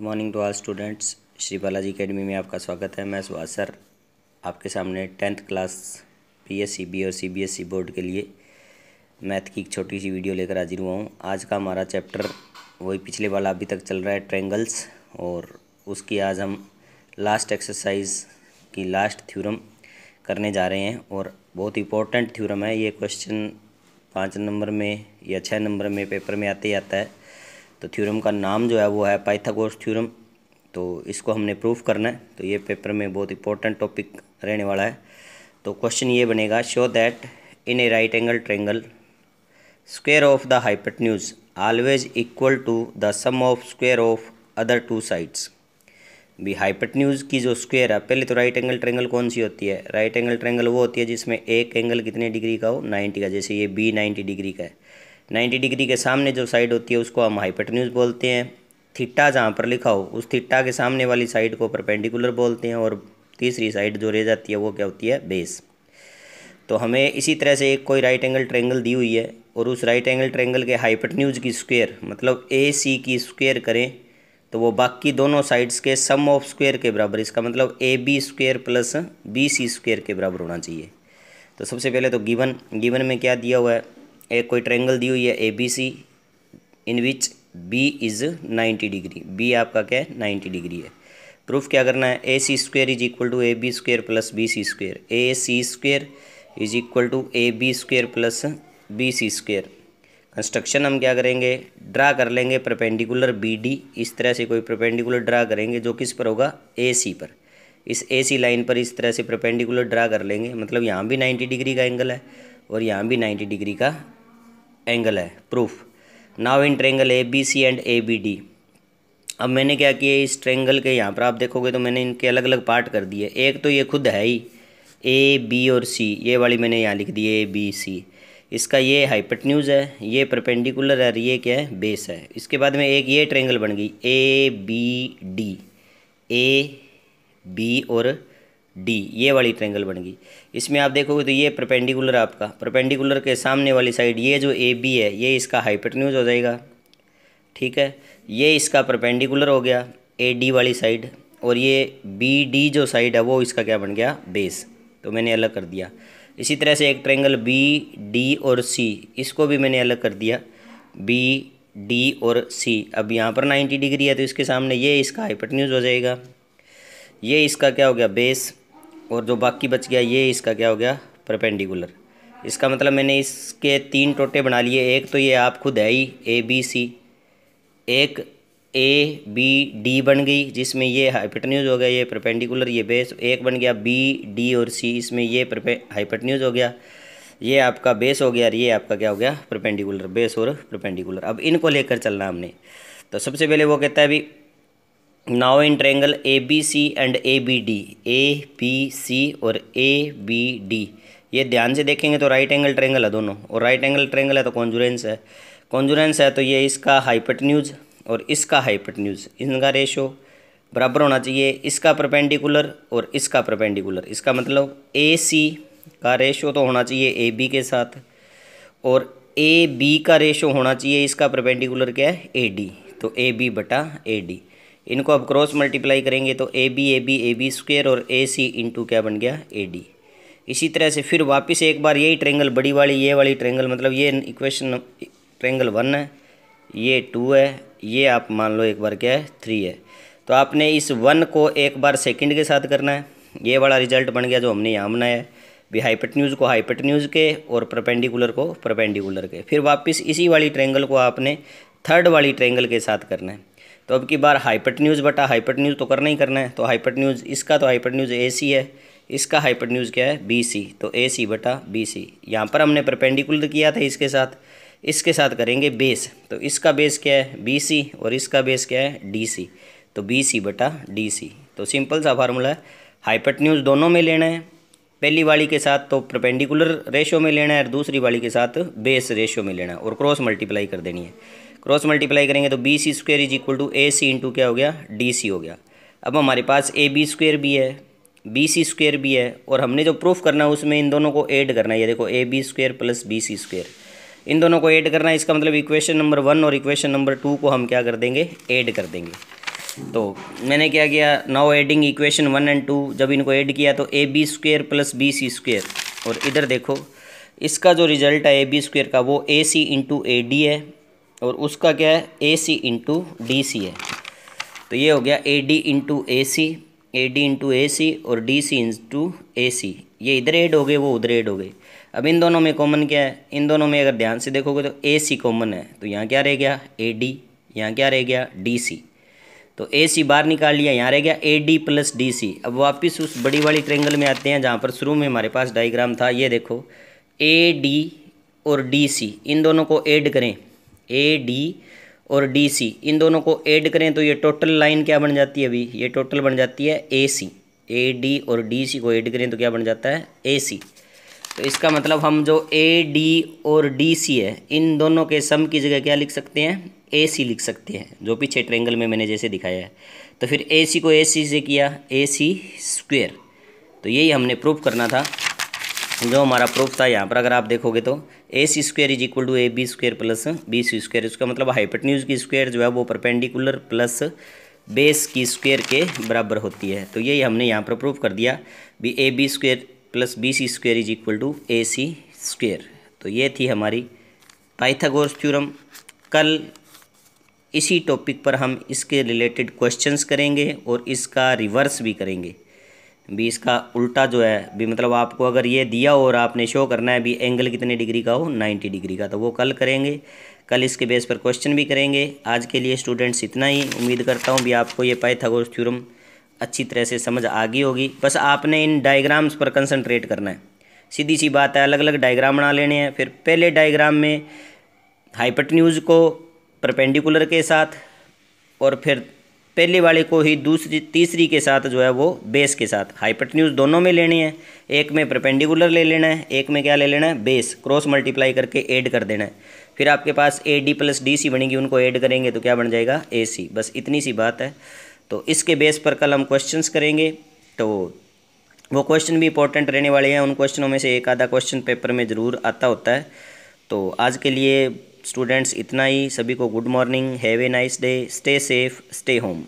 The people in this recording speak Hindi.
Morning to all students. Shri Balaji academy में आपका स्वागत है। मैं सुभाष सर आपके सामने 10th क्लास PSCB और CBSE बोर्ड के लिए मैथ की एक छोटी सी वीडियो लेकर हाजिर हुआ हूँ। आज का हमारा चैप्टर वही पिछले वाला अभी तक चल रहा है, ट्रायंगल्स, और उसकी आज हम लास्ट एक्सरसाइज की लास्ट थ्योरम करने जा रहे हैं। और बहुत इंपॉर्टेंट थ्योरम है ये। क्वेश्चन 5 नंबर में या 6 नंबर में पेपर में आते ही आता है। तो थ्योरम का नाम जो है वो है पाइथागोरस थ्योरम। तो इसको हमने प्रूफ करना है। तो ये पेपर में बहुत इंपॉर्टेंट टॉपिक रहने वाला है। तो क्वेश्चन ये बनेगा, show that in a right angle triangle square of the hypotenuse always equal to the sum of square of other two sides. भी हाइपोटेन्यूज की जो स्क्वायर है, पहले तो राइट एंगल ट्रायंगल कौन सी होती है? राइट एंगल ट्रायंगल वो होती है जिसमें एक एंगल कितने डिग्री का हो? 90 का। जैसे ये B 90 डिग्री का है। 90 डिग्री के सामने जो साइड होती है उसको हम हाइपोटेन्यूज बोलते हैं। थीटा जहाँ पर लिखा हो उस थीटा के सामने वाली साइड को परपेंडिकुलर बोलते हैं। और तीसरी साइड जो रह जाती है वो क्या होती है? बेस। तो हमें इसी तरह से एक कोई राइट एंगल ट्रायंगल दी हुई है और उस राइट एंगल ट्रायंगल के हाइपोटेन्यूज की स्क्वायर मतलब AC की स्क्वायर करें तो वो बाकी दोनों साइड्स के सम ऑफ स्क्वायर के बराबर, इसका मतलब AB square plus BC square के बराबर होना चाहिए। तो सबसे पहले तो गिवन में क्या दिया हुआ है? एक कोई ट्रायंगल दी हुई है ABC in which B is 90 degree. B आपका क्या है? 90 डिग्री है। प्रूफ क्या करना है? AC square is equal to AB square plus BC square. AC square is equal to AB square plus BC square. Construction हम क्या करेंगे? ड्रा कर लेंगे परपेंडिकुलर BD। इस तरह से कोई परपेंडिकुलर ड्रा करेंगे जो किस पर होगा? AC पर। इस AC लाइन पर इस तरह से परपेंडिकुलर ड्रा कर लेंगे, मतलब यहाँ भी 90 डिग्री का एंगल है और यहाँ भी 90 डिग्री का एंगल है। Proof, now in triangle ABC and ABD। अब मैंने क्या किया, इस ट्रायंगल के यहाँ पर आप देखोगे तो मैंने इनके अलग अलग पार्ट कर दिए। एक तो ये खुद है ही A B और C, ये वाली मैंने यहाँ लिख दी ABC। इसका ये हाइपोटेन्यूज है, ये परपेंडिकुलर है और ये क्या है? बेस है। इसके बाद में एक ये ट्रायंगल बन गई ABD, AB और D, ये वाली ट्रायंगल बन गई। इसमें आप देखोगे तो ये परपेंडिकुलर आपका, परपेंडिकुलर के सामने वाली साइड ये जो AB है ये इसका हाइपोटेन्यूज हो जाएगा, ठीक है। ये इसका परपेंडिकुलर हो गया AD वाली साइड, और ये BD जो साइड है वो इसका क्या बन गया? बेस। तो मैंने अलग कर दिया। इसी तरह से एक ट्रायंगल BD और C, इसको भी मैंने अलग कर दिया BD और C। अब यहाँ पर 90 डिग्री है तो इसके सामने ये इसका हाइपोटेन्यूज हो जाएगा, ये इसका क्या हो गया? बेस, और जो बाकी बच गया ये इसका क्या हो गया? परपेंडिकुलर। इसका मतलब मैंने इसके 3 टोटे बना लिए। एक तो ये आप खुद है ही ABC, एक ABD बन गई जिसमें ये हाइपोटेन्यूज हो गया, ये परपेंडिकुलर, ये बेस। एक बन गया BD और C, इसमें ये हाइपोटेन्यूज हो गया, ये आपका बेस हो गया, और ये आपका क्या हो गया? परपेंडिकुलर। बेस और परपेंडिकुलर। अब इनको लेकर चलना हमने। तो सबसे पहले वो कहता है अभी, now in triangle ABC and ABD, ABC और ABD, ये ध्यान से देखेंगे तो राइट एंगल ट्रायंगल है दोनों, और राइट एंगल ट्रायंगल है तो कॉन्जुरेंस है। कॉन्जुरेंस है तो ये इसका हाइपोटेन्यूज और इसका हाइपोटेन्यूज, इनका रेशो बराबर होना चाहिए। इसका परपेंडिकुलर और इसका परपेंडिकुलर, इसका मतलब AC का रेशो तो होना चाहिए AB के साथ, और AB का रेशो होना चाहिए इसका परपेंडिकुलर क्या है? AD। तो AB बटा AD। इनको अब क्रॉस मल्टीप्लाई करेंगे तो AB स्क्वायर और AC इंटू क्या बन गया? AD। इसी तरह से फिर वापस एक बार यही ट्रायंगल बड़ी वाली, ये वाली ट्रायंगल, मतलब ये इक्वेशन ट्रायंगल 1 है, ये 2 है, ये आप मान लो एक बार क्या है? 3 है। तो आपने इस 1 को एक बार सेकंड के साथ करना है। ये वाला रिजल्ट बन गया जो हमने यहाँ बनाया है। भी हाइपोटेन्यूज को हाइपोटेन्यूज के और परपेंडिकुलर को परपेंडिकुलर के। फिर वापस इसी वाली ट्रायंगल को आपने थर्ड वाली ट्रायंगल के साथ करना है। तो अब की बार हाइपोटेन्यूज बटा हाइपोटेन्यूज तो करना ही करना है। तो हाइपोटेन्यूज, इसका तो हाइपोटेन्यूज AC है, इसका हाइपोटेन्यूज क्या है? BC। तो AC बटा BC। यहाँ पर हमने परपेंडिकुलर किया था इसके साथ, इसके साथ करेंगे बेस। तो इसका बेस क्या है? BC, और इसका बेस क्या है? DC। तो BC बटा DC। तो सिंपल सा फार्मूला है। हाइपोटेन्यूज दोनों में लेना है, पहली वाली के साथ तो परपेंडिकुलर रेशो में लेना है और दूसरी वाली के साथ बेस रेशो में लेना है, और क्रॉस मल्टीप्लाई कर देनी है। क्रॉस मल्टीप्लाई करेंगे तो BC square is equal to AC into क्या हो गया? DC हो गया। अब हमारे पास AB स्क्वायर भी है, BC स्क्वायर भी है, और हमने जो प्रूफ करना है उसमें इन दोनों को ऐड करना है। ये देखो AB square plus BC square, इन दोनों को ऐड करना है। इसका मतलब इक्वेशन नंबर 1 और इक्वेशन नंबर 2 को हम क्या कर देंगे? ऐड कर देंगे। तो मैंने क्या किया, नाउ एडिंग इक्वेशन 1 और 2, जब इनको ऐड किया तो A B square plus B C square, और इधर देखो इसका जो रिजल्ट है ए बी स्क्वेयर का वो ए सी इंटू ए डी है, और उसका क्या है ए सी इंटू डी सी है। तो ये हो गया A D into A C, A D into A C और डी सी इंटू ए सी, ये इधर ऐड हो गए वो उधर ऐड हो गए। अब इन दोनों में कॉमन क्या है, इन दोनों में अगर ध्यान से देखोगे तो ए सी कॉमन है, तो यहाँ क्या रह गया ए डी, यहाँ क्या रह गया डी सी। तो ए सी बाहर निकाल लिया, यहाँ रह गया A D plus D C. अब वापस उस बड़ी वाली ट्रेंगल में आते हैं जहाँ पर शुरू में हमारे पास डायग्राम था। ये देखो ए डी और डी सी, इन दोनों को ऐड करें, ए डी और डी सी इन दोनों को ऐड करें तो ये टोटल लाइन क्या बन जाती है, अभी ये टोटल बन जाती है ए सी। ए डी और डी सी को ऐड करें तो क्या बन जाता है ए सी। तो इसका मतलब हम जो ए डी और डी सी है इन दोनों के सम की जगह क्या लिख सकते हैं, ए सी लिख सकते हैं, जो पीछे ट्रेंगल में मैंने जैसे दिखाया है। तो फिर ए सी को ए सी से किया ए सी स्क्वेयर, तो यही हमने प्रूफ करना था। जो हमारा प्रूफ था यहाँ पर अगर आप देखोगे तो A C square is equal to A B square plus B C square. इसका मतलब हाइपोटेन्यूज की स्क्वेयर जो है वो परपेंडिकुलर प्लस बेस की स्क्वेयर के बराबर होती है। तो यही हमने यहाँ पर प्रूफ कर दिया भी A B square plus B C square is equal to A C square. तो ये थी हमारी पाइथागोरस थ्योरम। कल इसी टॉपिक पर हम इसके रिलेटेड क्वेश्चंस करेंगे और इसका रिवर्स भी करेंगे भी, इसका उल्टा जो है भी, मतलब आपको अगर ये दिया और आपने शो करना है भी एंगल कितने डिग्री का हो, 90 डिग्री का, तो वो कल करेंगे। कल इसके बेस पर क्वेश्चन भी करेंगे। आज के लिए स्टूडेंट्स इतना ही। उम्मीद करता हूँ भी आपको ये पाइथागोरस थ्योरम अच्छी तरह से समझ आ गई होगी। बस आपने इन डायग्राम्स पर कंसंट्रेट करना है, सीधी सी बात है। अलग अलग डायग्राम बना लेने हैं, फिर पहले डायग्राम में हाइपोटेन्यूज को परपेंडिकुलर के साथ और फिर पहले वाले को ही दूसरी तीसरी के साथ जो है वो बेस के साथ। हाइपोटेन्यूज दोनों में लेनी है, एक में परपेंडिकुलर ले लेना है, एक में क्या ले लेना है बेस, क्रॉस मल्टीप्लाई करके ऐड कर देना है। फिर आपके पास A D plus D C बनेगी, उनको ऐड करेंगे तो क्या बन जाएगा ए सी। बस इतनी सी बात है। तो इसके बेस पर कल हम क्वेश्चंस करेंगे, तो वो क्वेश्चन भी इंपॉर्टेंट रहने वाले हैं। उन क्वेश्चनों में से एक आधा क्वेश्चन पेपर में ज़रूर आता होता है। तो आज के लिए स्टूडेंट्स इतना ही। सभी को good morning, have a nice day, stay safe, stay home.